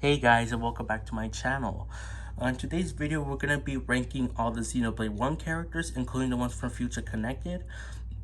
Hey guys, and welcome back to my channel. In today's video, we're going to be ranking all the Xenoblade 1 characters, including the ones from Future Connected.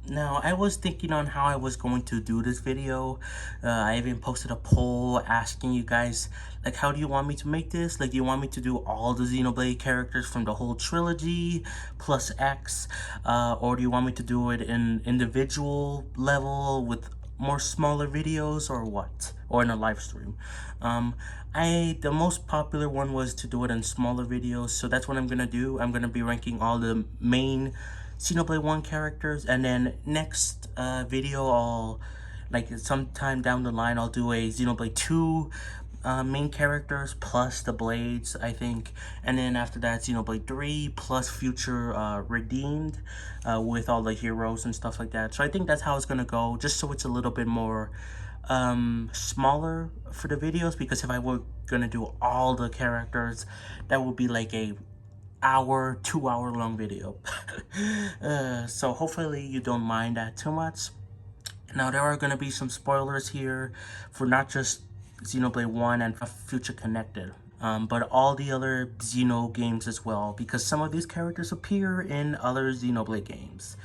Now, I was thinking on how I was going to do this video. I even posted a poll asking you guys, like, how do you want me to make this? Like, do you want me to do all the Xenoblade characters from the whole trilogy, plus X? Or do you want me to do it in individual level with more smaller videos, or what? Or in a live stream? The most popular one was to do it in smaller videos, so that's what I'm gonna do. I'm gonna be ranking all the main Xenoblade 1 characters, and then next video like sometime down the line, I'll do a Xenoblade 2 main characters plus the blades, I think, and then after that Xenoblade 3 plus future redeemed with all the heroes and stuff like that. So I think that's how it's gonna go, just so it's a little bit more smaller for the videos, because if I were gonna do all the characters, that would be like a 2 hour long video. So hopefully you don't mind that too much. Now there are gonna be some spoilers here for not just Xenoblade 1 and Future Connected, but all the other Xeno games as well, because some of these characters appear in other Xenoblade games.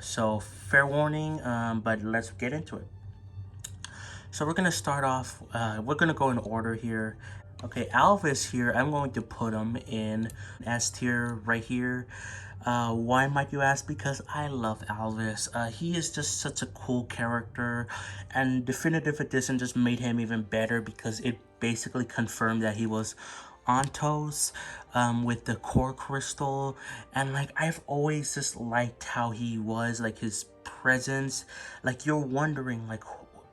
So fair warning, but let's get into it. So we're gonna start off, we're gonna go in order here. Okay, Alvis here, I'm going to put him in S tier right here. Why might you ask? Because I love Alvis. He is just such a cool character, and Definitive Edition just made him even better because it basically confirmed that he was Ontos with the core crystal, and like I've always just liked how he was, like his presence. Like you're wondering, like,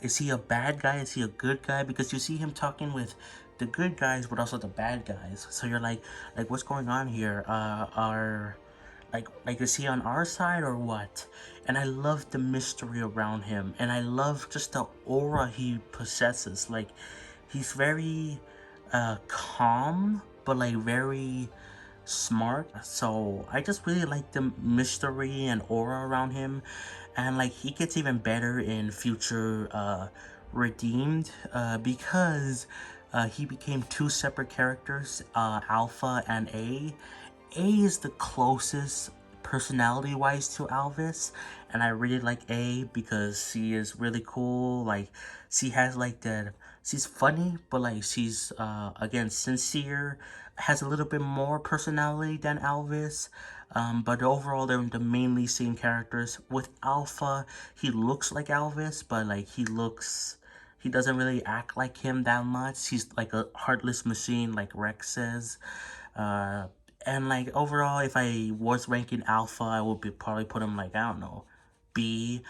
is he a bad guy? Is he a good guy? Because you see him talking with the good guys, but also the bad guys. So you're like what's going on here? Is he on our side or what? And I love the mystery around him, and I love just the aura he possesses. Like, he's very calm, but like very smart. So I just really like the mystery and aura around him, and like he gets even better in future redeemed, because he became two separate characters, Alpha and A is the closest personality wise to Alvis, and I really like A because she is really cool. Like, she has like that, she's funny, but like she's again sincere, has a little bit more personality than Alvis. But overall, they're the mainly same characters. With Alpha, he looks like Alvis, but like he doesn't really act like him that much. He's like a heartless machine, like Rex says. Uh, and like overall, if I was ranking Alpha, I would probably put him like, I don't know, B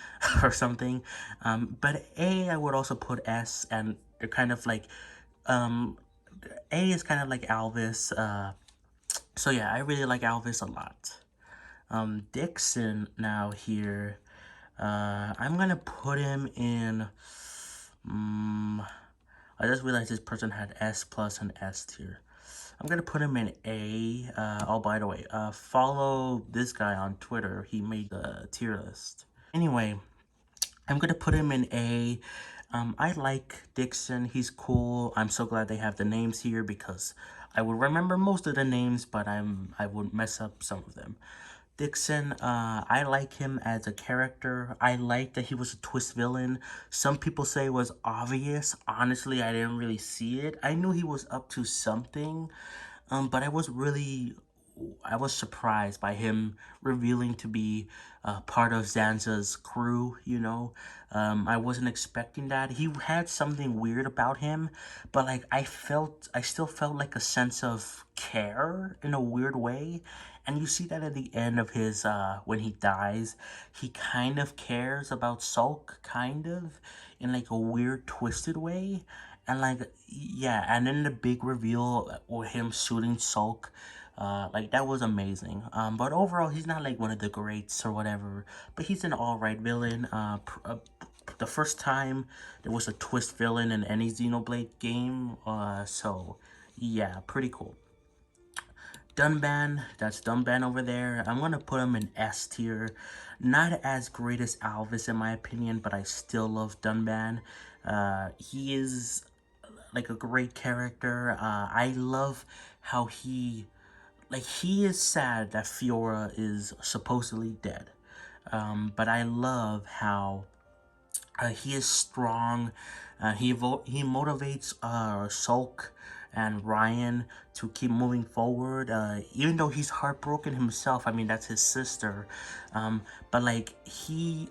or something. But A, I would also put S, and they're kind of like, um, A is kind of like Alvis. So yeah, I really like Alvis a lot. Dixon now here, I'm gonna put him in, I just realized this person had S plus and S tier. I'm gonna put him in A. Oh, by the way, follow this guy on Twitter. He made the tier list. Anyway, I'm gonna put him in A. I like Dixon. He's cool. I'm so glad they have the names here because I would remember most of the names, but I would mess up some of them. Dixon, I like him as a character. I like that he was a twist villain. Some people say it was obvious. Honestly, I didn't really see it. I knew he was up to something, but I was surprised by him revealing to be part of Zanza's crew, you know? I wasn't expecting that. He had something weird about him, but like I still felt like a sense of care in a weird way. And you see that at the end of his, when he dies, he kind of cares about Sulk, kind of, in like a weird, twisted way. And like, yeah, and then the big reveal with him shooting Sulk, like that was amazing. But overall, he's not like one of the greats or whatever, but he's an alright villain. The first time there was a twist villain in any Xenoblade game, so yeah, pretty cool. Dunban, that's Dunban over there. I'm gonna put him in S tier. Not as great as Alvis in my opinion, but I still love Dunban. He is like a great character. I love how he is sad that Fiora is supposedly dead. But I love how he is strong. He motivates Sulk and Ryan to keep moving forward. Even though he's heartbroken himself, I mean that's his sister. But like he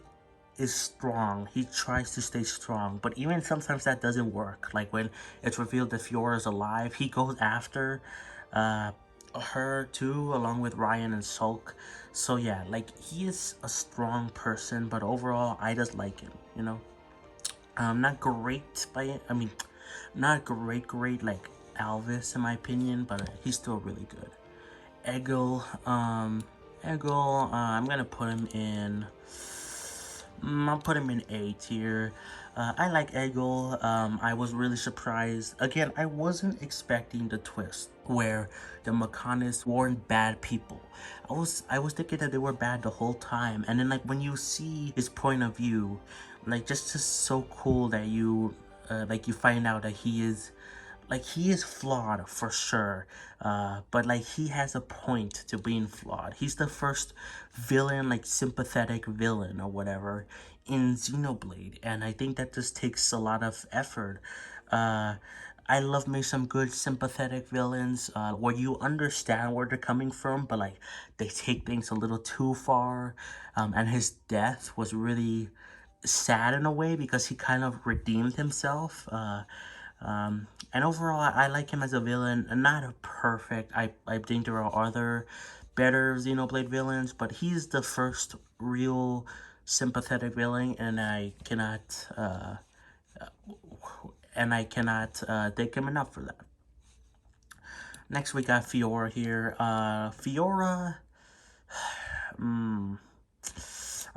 is strong. He tries to stay strong, but even sometimes that doesn't work. Like when it's revealed that Fiora is alive, he goes after uh, her too, along with Ryan and Sulk. So yeah, like he is a strong person, but overall, I just like him. You know, not great I mean, not great like Alvis in my opinion, but he's still really good. Eggle, I'm gonna put him in. I'll put him in A tier. I like Eggle. I was really surprised. Again, I wasn't expecting the twist where the Mechanists weren't bad people. I was thinking that they were bad the whole time, and then like when you see his point of view, like just so cool that you like you find out that he is flawed for sure, but like he has a point to being flawed. He's the first villain, like sympathetic villain or whatever in Xenoblade, and I think that just takes a lot of effort. I love me some good sympathetic villains, where you understand where they're coming from, but like they take things a little too far. And his death was really sad in a way because he kind of redeemed himself. And overall, I like him as a villain. Not a perfect. I think there are other better Xenoblade villains, but he's the first real sympathetic villain, and I cannot thank him enough for that. Next, we got Fiora here. Fiora, I'm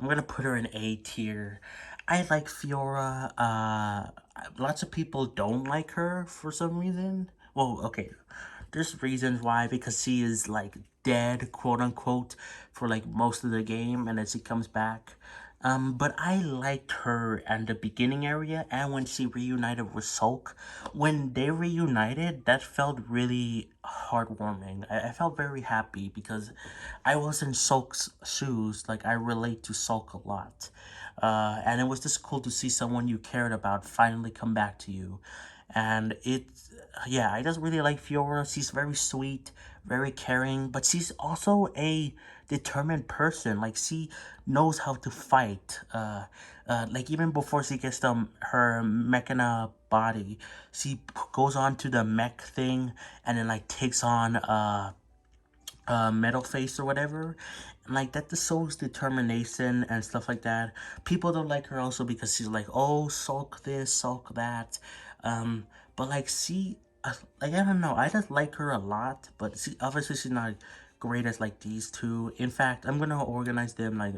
gonna put her in A tier. I like Fiora. Lots of people don't like her for some reason. Well, okay, there's reasons why, because she is like dead, quote unquote, for like most of the game, and then she comes back. But I liked her in the beginning area, and when she reunited with Sulk. When they reunited, that felt really heartwarming. I felt very happy because I was in Sulk's shoes. Like, I relate to Sulk a lot. And it was just cool to see someone you cared about finally come back to you. And yeah, I just really like Fiora. She's very sweet, very caring, but she's also a determined person. Like, she knows how to fight. Like, even before she gets her mechana body, she goes on to the mech thing and then, like, takes on, metal face or whatever, and like that just shows determination and stuff like that. People don't like her also because she's like, oh, sulk this, sulk that. But like like, I don't know, I just like her a lot, but obviously she's not great as like these two. In fact, I'm gonna organize them like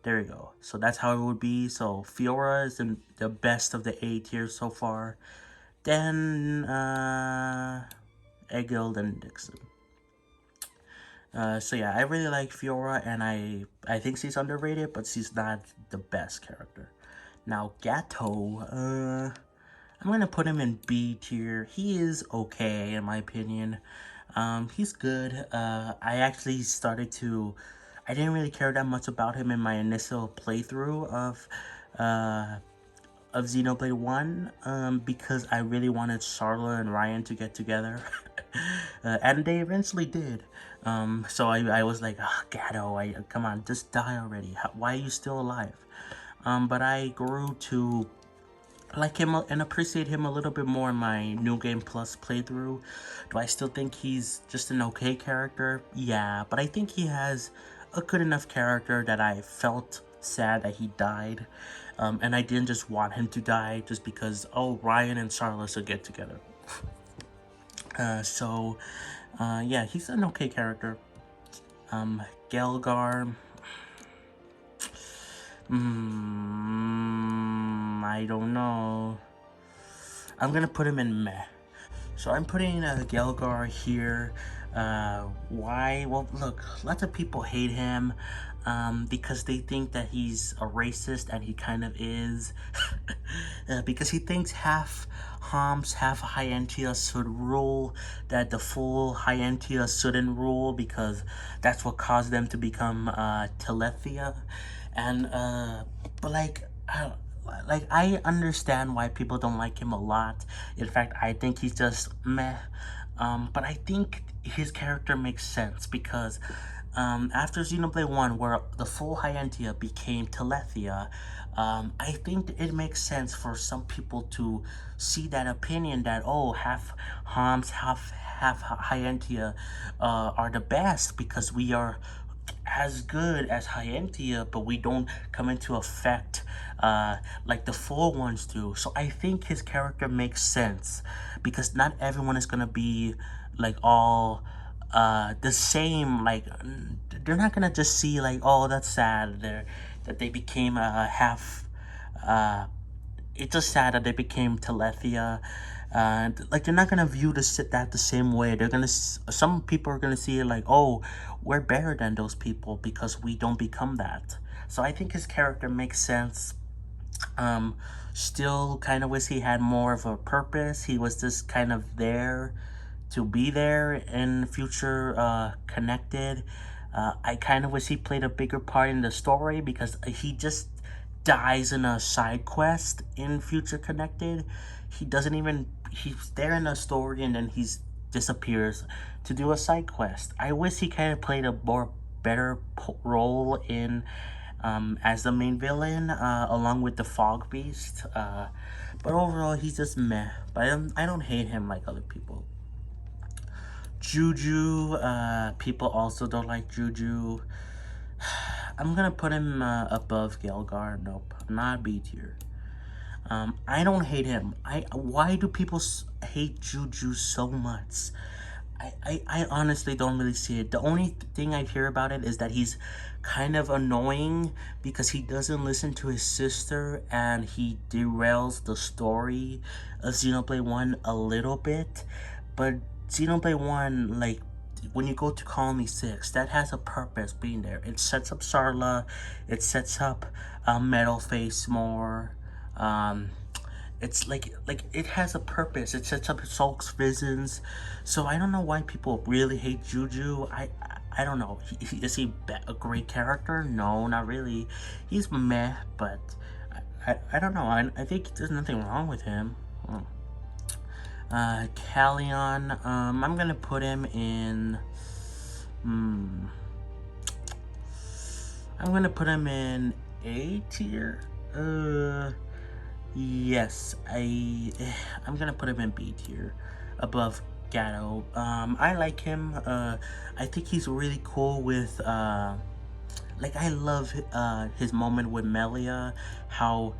there you go. So that's how it would be. So Fiora is the best of the A tier so far, then Egil, then Dixon. So yeah, I really like Fiora, and I think she's underrated, but she's not the best character. Now Gato, I'm gonna put him in B tier. He is okay in my opinion. He's good. I actually I didn't really care that much about him in my initial playthrough of Xenoblade 1, because I really wanted Charlotte and Ryan to get together. And they eventually did. So I was like, oh, Gato, come on, just die already. Why are you still alive? But I grew to like him and appreciate him a little bit more in my New Game Plus playthrough. Do I still think he's just an okay character? Yeah, but I think he has a good enough character that I felt sad that he died. And I didn't just want him to die just because, oh, Ryan and Charlotte will get together. Yeah, he's an okay character. Gelgar, I don't know. I'm gonna put him in meh. So I'm putting Gelgar here. Why? Well, look, lots of people hate him. because they think that he's a racist, and he kind of is. Because he thinks half Homs, half Hyentia should rule, that the full Hyentia shouldn't rule, because that's what caused them to become Telethia. And but like I understand why people don't like him a lot. In fact, I think he's just meh. But I think his character makes sense because after Xenoblade 1, where the full Hyentia became Telethia, I think it makes sense for some people to see that opinion that, oh, half Homs, half Hyentia are the best because we are as good as Hyentia, but we don't come into effect like the full ones do. So I think his character makes sense because not everyone is gonna be like all the same. Like they're not gonna just see like, oh, that's sad, that they became a half. It's just sad that they became Telethia. Like they're not gonna view that the same way. They're gonna some people are gonna see it like, oh, we're better than those people because we don't become that. So I think his character makes sense. Um, Still kind of wish he had more of a purpose. He was just kind of there to be there in future connected. I kind of wish he played a bigger part in the story because he just dies in a side quest in future connected. He doesn't even, he's there in a story and then he's disappears to do a side quest. I wish he kind of played a more better role in as the main villain, along with the Fog Beast. But overall, he's just meh. But I don't hate him like other people. Juju, people also don't like Juju. I'm gonna put him above Gelgar. Nope, not B tier. I don't hate him. Why do people hate Juju so much? I honestly don't really see it. The only thing I hear about it is that he's kind of annoying because he doesn't listen to his sister and he derails the story of Xenoblade 1 a little bit. But Xenoblade 1, like, when you go to Colony 6, that has a purpose being there. It sets up Sarla, it sets up Metal Face more. Um, it's like it has a purpose. It sets up Sulk's visions. So I don't know why people really hate Juju. I don't know. Is he a great character? No, not really. He's meh, but I don't know. I think there's nothing wrong with him. Callion, I'm gonna put him in. I'm gonna put him in A tier. Yes, I'm gonna put him in B tier, above Gatto. I like him. I think he's really cool with like I love his moment with Melia, how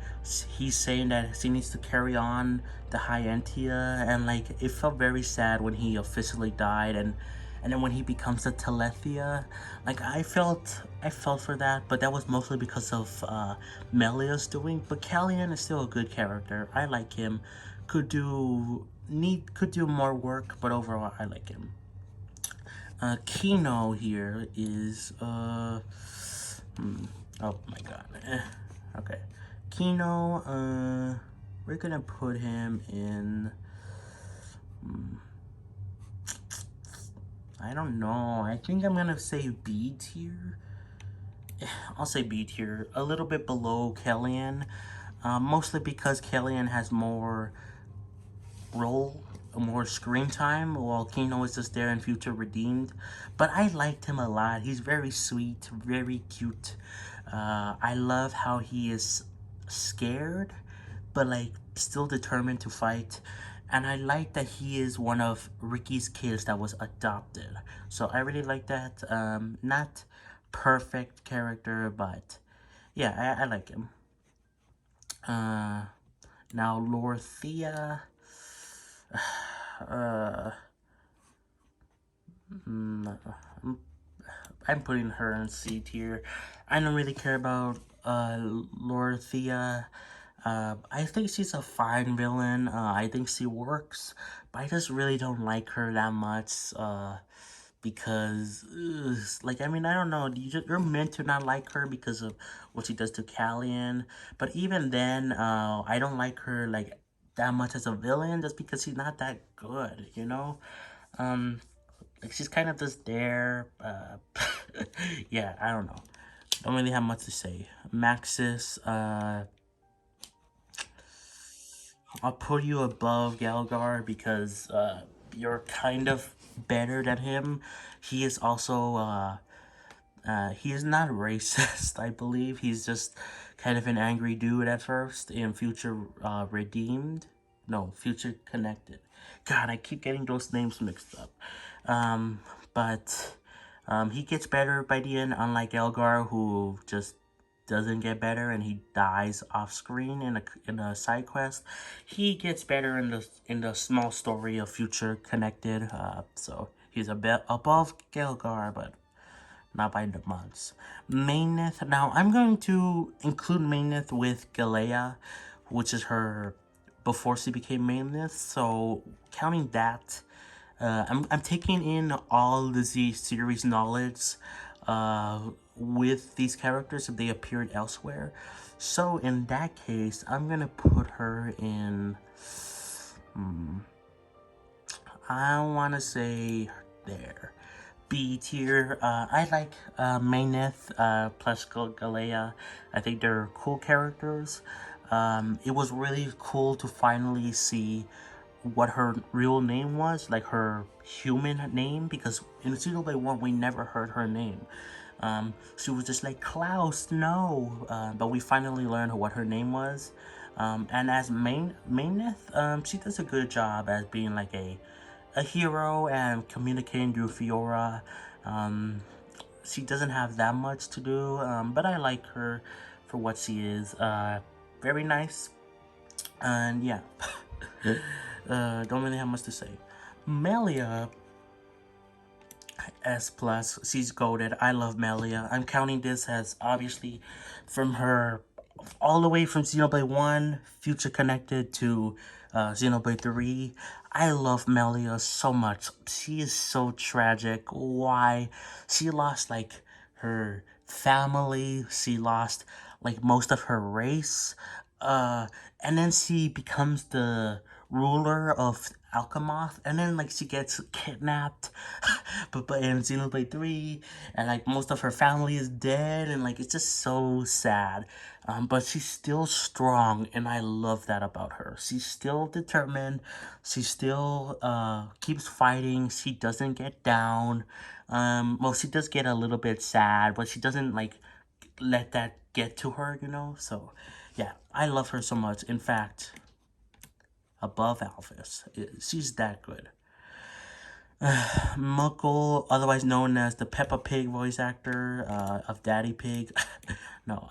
he's saying that he needs to carry on the Hyentia, and like it felt very sad when he officially died, and then when he becomes a Telethia, like I felt for that, but that was mostly because of Melia's doing. But Callian is still a good character. I like him. Could do more work, but overall I like him. Kino here is oh my god. Okay. Kino, we're gonna put him in. I don't know. I think I'm gonna say B tier. I'll say B tier. A little bit below Kellyanne. Mostly because Kellyanne has more more screen time, while Kino is just there in Future Redeemed. But I liked him a lot. He's very sweet, very cute. I love how he is scared, but like still determined to fight. And I like that he is one of Ricky's kids that was adopted. So I really like that. Not perfect character, but yeah, I like him. Now Lorthea. I'm putting her in C tier. I don't really care about Lorthea. I think she's a fine villain. I think she works, but I just really don't like her that much. because like, I mean, I don't know, you're meant to not like her because of what she does to Callian, but even then, I don't like her like that much as a villain just because she's not that good, you know. um like, she's kind of just there. Yeah, I don't know, don't really have much to say. Maxis, I'll put you above Galgar because you're kind of better than him. He is also he is not racist, I believe. He's just kind of an angry dude at first. In Future Redeemed, no, Future Connected. God, I keep getting those names mixed up. Um, but he gets better by the end, unlike Elgar, who just doesn't get better and he dies off screen in a side quest. He gets better in the small story of Future Connected. So he's a bit above Gelgar, but not by the months. Maineth. Now I'm going to include Maineth with Galea, which is her before she became Maineth. So counting that, I'm taking in all the Z series knowledge with these characters if they appeared elsewhere. So in that case, I'm gonna put her in. I want to say there. B tier. I like Maineth plus Galea. I think they're cool characters. It was really cool to finally see what her real name was, like her human name, because in Xenoblade 1 we never heard her name. She was just like, Klaus, no. But we finally learned what her name was. And as Maineth, she does a good job as being like a hero and communicating through Fiora. She doesn't have that much to do, but I like her for what she is. Very nice, and yeah, don't really have much to say. Melia S plus, she's goated. I love Melia. I'm counting this as obviously from her all the way from Xenoblade 1, Future Connected to Xenoblade 3. I love Melia so much. She is so tragic. Why? She lost like her family. She lost like most of her race. And then she becomes the ruler of Alchemoth, and then like she gets kidnapped but in Xenoblade 3, and like most of her family is dead, and like it's just so sad. But she's still strong, and I love that about her. She's still determined. She still keeps fighting. She doesn't get down. Well, she does get a little bit sad, but she doesn't like let that get to her, you know. So yeah, I love her so much. In fact, above Alphys, she's that good. Muckle, otherwise known as the Peppa Pig voice actor of Daddy Pig. No,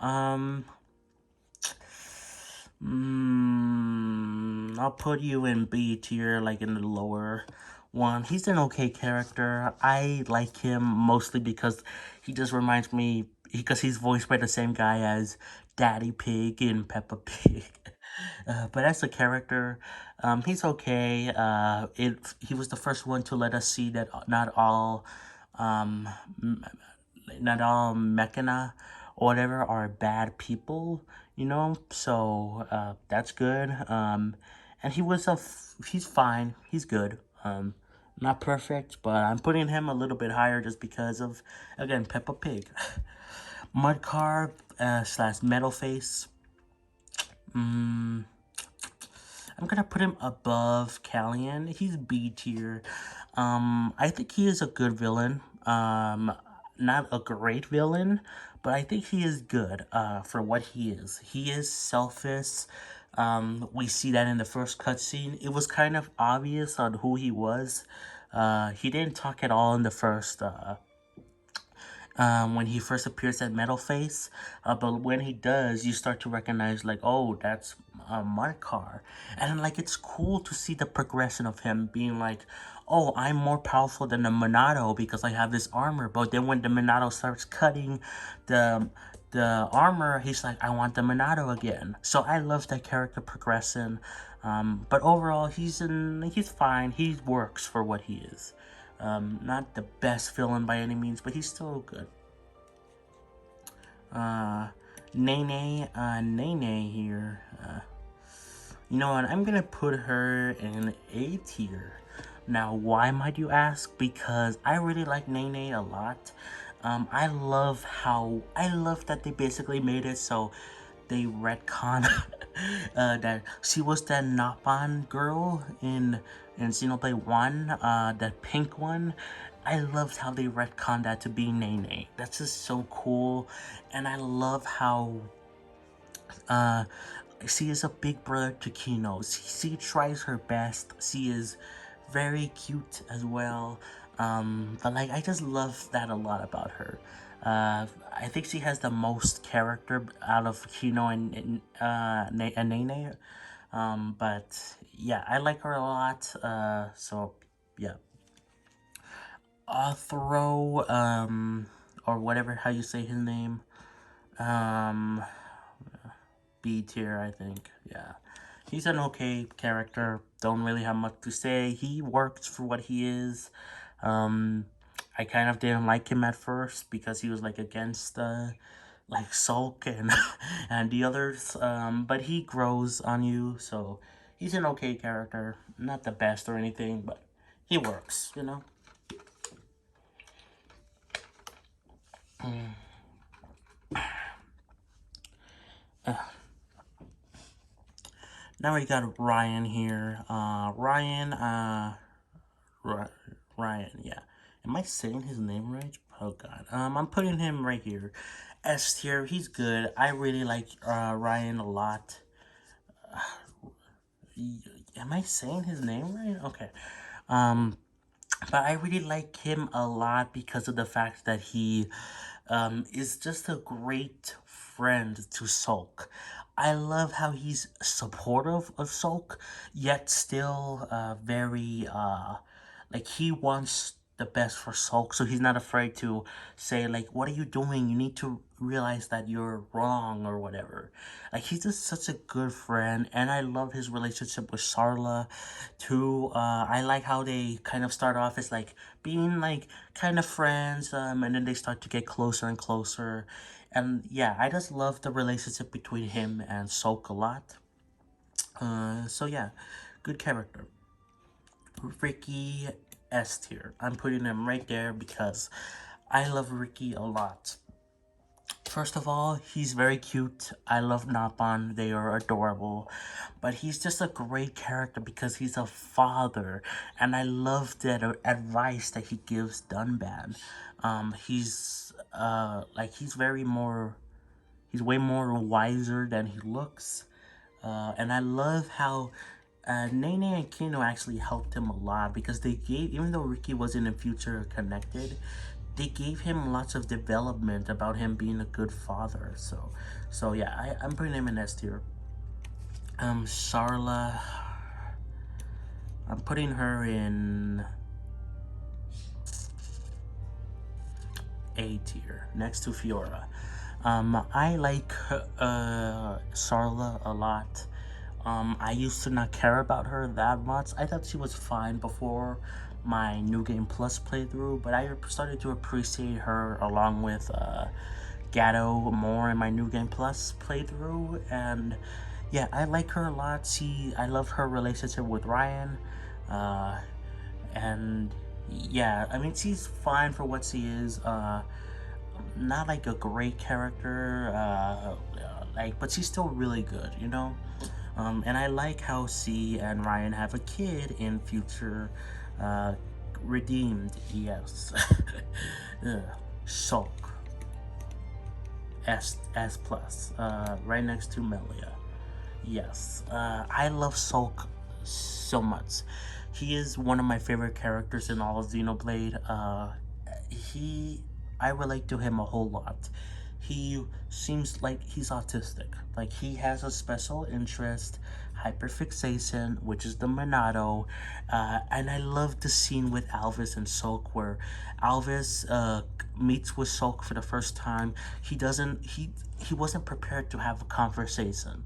I'll put you in B tier, like in the lower one. He's an okay character. I like him mostly because he just reminds me, because he's voiced by the same guy as Daddy Pig in Peppa Pig. But as a character, he's okay. He was the first one to let us see that um, not all Mechana or whatever are bad people, you know. So that's good. And he's fine. He's good. Not perfect, but I'm putting him a little bit higher just because of, again, Peppa Pig. Mudcarb slash Metalface. I'm gonna put him above Callian. He's B tier. I think he is a good villain. Not a great villain, but I think he is good for what he is. He is selfish. We see that in the first cutscene. It was kind of obvious on who he was. He didn't talk at all in the first when he first appears at Metal Face. But when he does, you start to recognize, like, oh, that's Markar. And like, it's cool to see the progression of him being like, oh, I'm more powerful than the Monado because I have this armor. But then when the Monado starts cutting the armor, he's like, I want the Monado again. So I love that character progression. But overall, he's fine. He works for what he is. Not the best villain by any means, but he's still good. Nene here. You know what? I'm gonna put her in A tier. Now, why might you ask? Because I really like Nene a lot. I love that they basically made it so they retcon that she was that Nappan girl in Xenoblade 1, that pink one. I loved how they retconned that to be Nene. That's just so cool. And I love how she is a big brother to Kino. She tries her best. She is very cute as well. But like, I just love that a lot about her. I think she has the most character out of Kino and Nene. But yeah, I like her a lot. So yeah. Throw, or whatever, how you say his name. B tier, I think. Yeah. He's an okay character. Don't really have much to say. He works for what he is. I kind of didn't like him at first because he was like against like Sulk and and the others. But he grows on you, so he's an okay character. Not the best or anything, but he works, you know. Now we got Ryan here. Ryan, yeah. Am I saying his name right? Oh god. I'm putting him right here. S tier, he's good. I really like Ryan a lot. Am I saying his name right? Okay. But I really like him a lot because of the fact that he is just a great friend to Sulk. I love how he's supportive of Sulk, yet still very like he wants the best for Sulk, so he's not afraid to say like, "What are you doing? You need to realize that you're wrong," or whatever. Like, he's just such a good friend, and I love his relationship with Sarla too. I like how they kind of start off as like being like kind of friends, and then they start to get closer and closer. And yeah, I just love the relationship between him and Sulk a lot. So yeah, good character. Ricky, S tier. I'm putting him right there because I love Ricky a lot. First of all, he's very cute. I love Nappan. They are adorable. But he's just a great character because he's a father. And I love that advice that he gives Dunban. He's he's way more wiser than he looks. And I love how Nene and Kino actually helped him a lot because they gave, even though Ricky wasn't in future connected, they gave him lots of development about him being a good father. So yeah, I'm putting him in S tier. Sarla, I'm putting her in A tier, next to Fiora. I like Sarla a lot. I used to not care about her that much. I thought she was fine before my New Game Plus playthrough, but I started to appreciate her along with Gato more in my New Game Plus playthrough, and yeah, I like her a lot. I love her relationship with Ryan, and yeah, I mean, she's fine for what she is. Not like a great character, but she's still really good, you know. And I like how she and Ryan have a kid in future. Redeemed, yes. Sulk, S plus, right next to Melia. Yes, I love Sulk so much. He is one of my favorite characters in all of Xenoblade. I relate to him a whole lot. He seems like he's autistic. Like, he has a special interest hyperfixation, which is the Monado, and I love the scene with Alvis and Sulk where Alvis meets with Sulk for the first time. He wasn't prepared to have a conversation.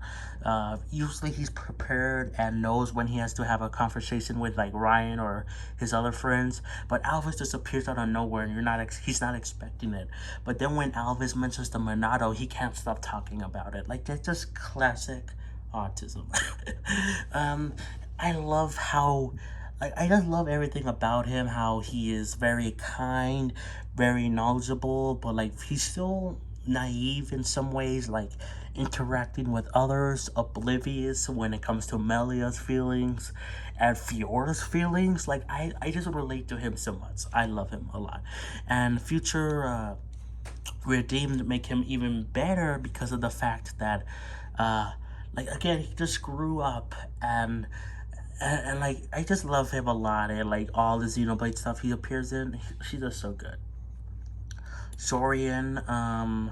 Usually he's prepared and knows when he has to have a conversation with like Ryan or his other friends, but Alvis just appears out of nowhere and he's not expecting it. But then when Alvis mentions the Monado, he can't stop talking about it. Like, that's just classic autism. um, I love how, I just love everything about him. How he is very kind, very knowledgeable, but like he's still naive in some ways, like interacting with others, oblivious when it comes to Melia's feelings and Fiora's feelings. Like, I just relate to him so much. I love him a lot. And future redeemed make him even better because of the fact that like, again, he just grew up, and like, I just love him a lot. And like all the Xenoblade stuff he appears in, she's just so good. Sorian, I'm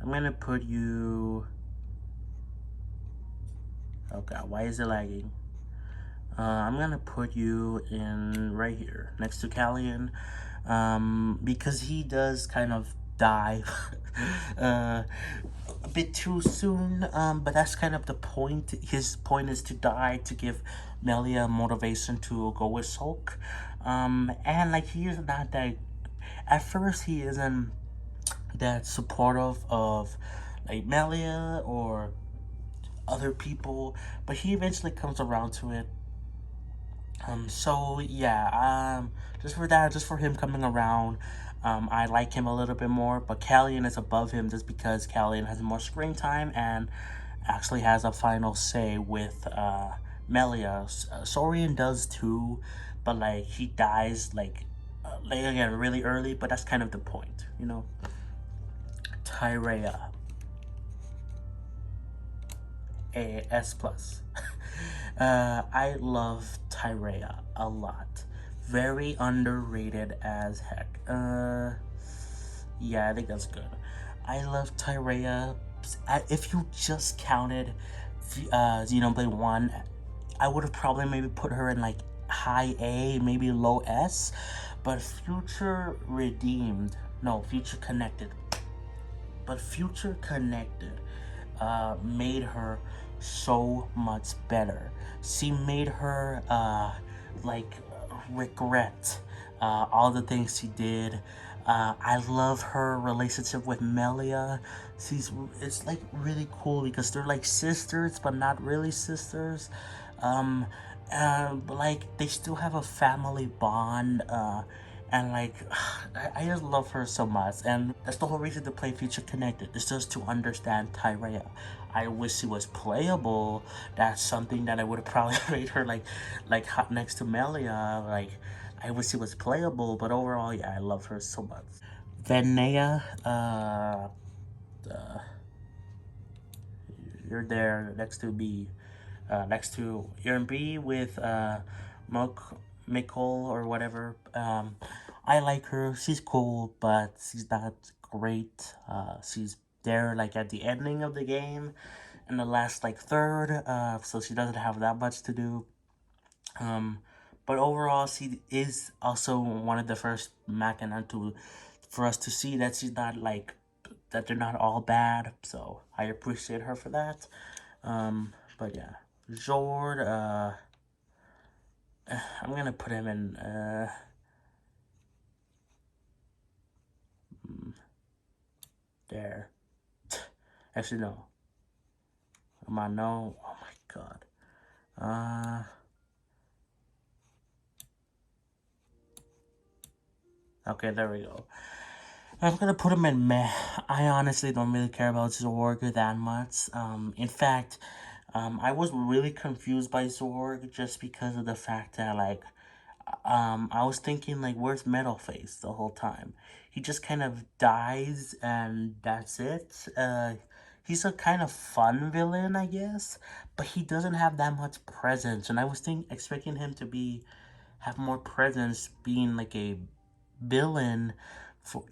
gonna put you. Oh god, why is it lagging? I'm gonna put you in right here next to Callian, because he does kind of die a bit too soon, but that's kind of the point. His point is to die to give Melia motivation to go with Sulk, and like, he is not that. At first, he isn't that supportive of like Melia or other people, but he eventually comes around to it. So yeah, just for that, just for him coming around, I like him a little bit more, but Callian is above him just because Callian has more screen time and actually has a final say with, Melia. Sorian does too, but like, he dies like again, really early, but that's kind of the point, you know? Tyrea. A S plus. I love Tyrea a lot. Very underrated as heck. Yeah, I think that's good. I love Tyrea. If you just counted Xenoblade 1, I would have probably maybe put her in like high A, maybe low S. But Future Redeemed, no, Future Connected. But Future Connected made her so much better. She made her like regret all the things she did. I love her relationship with Melia. It's like really cool because they're like sisters, but not really sisters. Um, but like, they still have a family bond. And like, I just love her so much, and that's the whole reason to play Future Connected. It's just to understand Tyrea. I wish she was playable. That's something that I would have probably made her like hot next to Melia. Like, I wish she was playable, but overall, yeah, I love her so much. Venea, you're there next to B. Next to you're in B with Mikkel or whatever. I like her. She's cool, but she's not great. She's there like at the ending of the game, in the last like third. So she doesn't have that much to do. But overall, she is also one of the first Machina for us to see that she's not like, that they're not all bad. So I appreciate her for that. But yeah, Jord, I'm gonna put him in, there. Actually, no. Come on, no. Oh my god. Okay, there we go. I'm gonna put him in meh. I honestly don't really care about Zorg that much. In fact, I was really confused by Zorg just because of the fact that, like, I was thinking, like, where's Metalface the whole time? He just kind of dies and that's it. He's a kind of fun villain, I guess, but he doesn't have that much presence. And I was expecting him to have more presence, being like a villain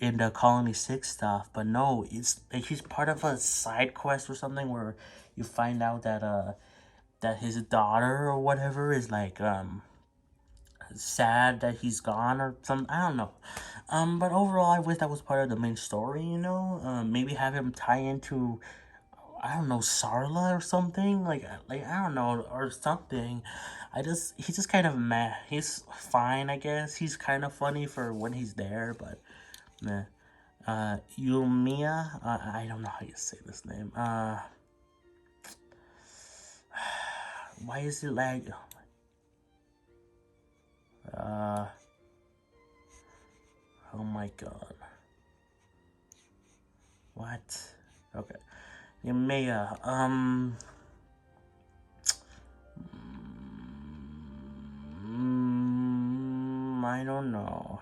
in the Colony 6 stuff, but no, it's like he's part of a side quest or something where you find out that his daughter or whatever is like sad that he's gone or something. I don't know. But overall, I wish that was part of the main story, you know? Maybe have him tie into, I don't know, Sarla or something? Like I don't know, or something. He's just kind of meh. He's fine, I guess. He's kind of funny for when he's there, but meh. Yumiya, I don't know how you say this name. Why is it lag? Oh my god. What? Okay. Yumiya, I don't know.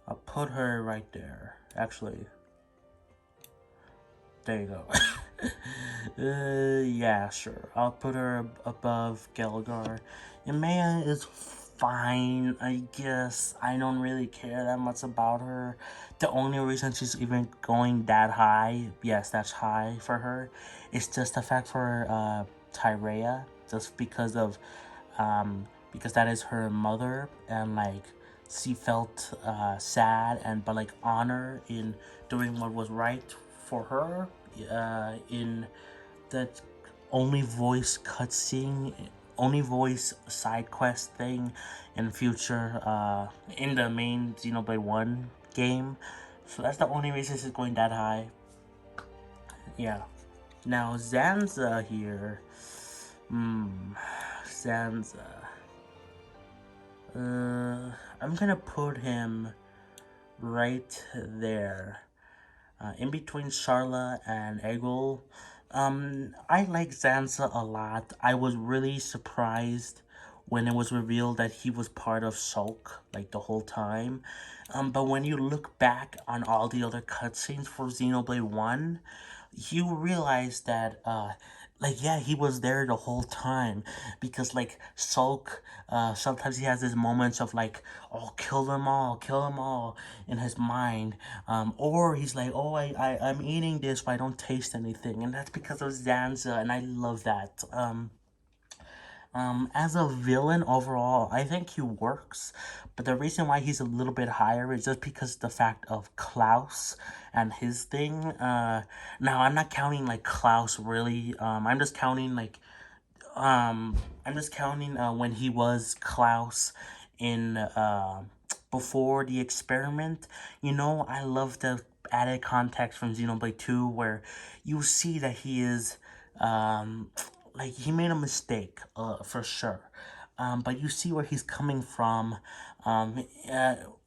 I'll put her right there. Actually, there you go. Yeah, sure. I'll put her above Gelgar. Yamea is fine, I guess. I don't really care that much about her. The only reason she's even going that high, yes, that's high for her, is just the fact for Tyrea, just because that is her mother, and like she felt sad and but like honor in doing what was right for her in that only voice cutscene, only voice side quest thing in future in the main Xenoblade 1 game. So that's the only reason it's going that high. Yeah. Now Zanza here. Zanza. I'm gonna put him right there. In between Charla and Egil. I like Zanza a lot. I was really surprised when it was revealed that he was part of Shulk, like, the whole time. But when you look back on all the other cutscenes for Xenoblade 1, you realize that, like, yeah, he was there the whole time, because, like, Shulk, sometimes he has his moments of, like, oh, kill them all, in his mind, or he's like, oh, I'm eating this, but I don't taste anything, and that's because of Zanza, and I love that. As a villain overall, I think he works, but the reason why he's a little bit higher is just because the fact of Klaus and his thing. Now I'm not counting like Klaus really. I'm just counting when he was Klaus in before the experiment. You know, I love the added context from Xenoblade 2 where you see that he is like he made a mistake for sure. But you see where he's coming from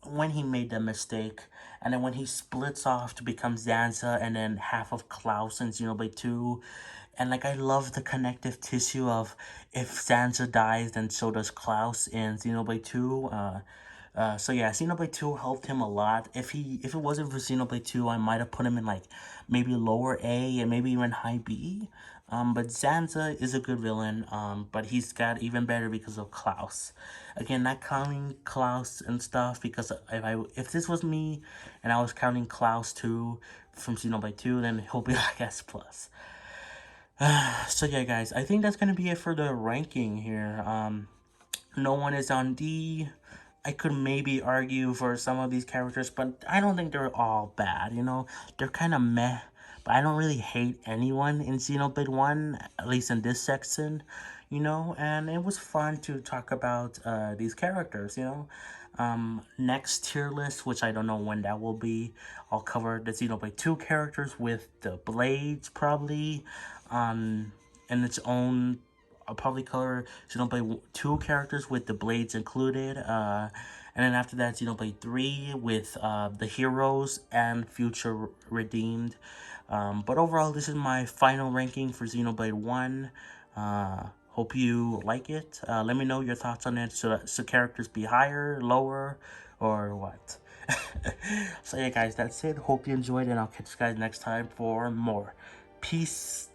when he made the mistake, and then when he splits off to become Zanza and then half of Klaus in Xenoblade 2. And like I love the connective tissue of if Zanza dies, then so does Klaus in Xenoblade 2. So yeah, Xenoblade 2 helped him a lot. If it wasn't for Xenoblade 2, I might have put him in like maybe lower A and maybe even high B. But Zanza is a good villain, but he's got even better because of Klaus. Again, not counting Klaus and stuff, because if this was me and I was counting Klaus too from Xenoblade 2, then he'll be like S+. So yeah, guys, I think that's gonna be it for the ranking here. No one is on D. I could maybe argue for some of these characters, but I don't think they're all bad, you know? They're kind of meh, but I don't really hate anyone in Xenoblade 1, at least in this section, you know? And it was fun to talk about these characters, you know? Next tier list, which I don't know when that will be, I'll cover the Xenoblade 2 characters with the blades, probably, in its own. I'll probably cover Xenoblade 2 characters with the blades included, and then after that, Xenoblade 3 with the heroes and future redeemed. But overall, this is my final ranking for Xenoblade 1. Hope you like it. Let me know your thoughts on it. So characters be higher, lower, or what? So yeah, guys, that's it. Hope you enjoyed, and I'll catch you guys next time for more. Peace.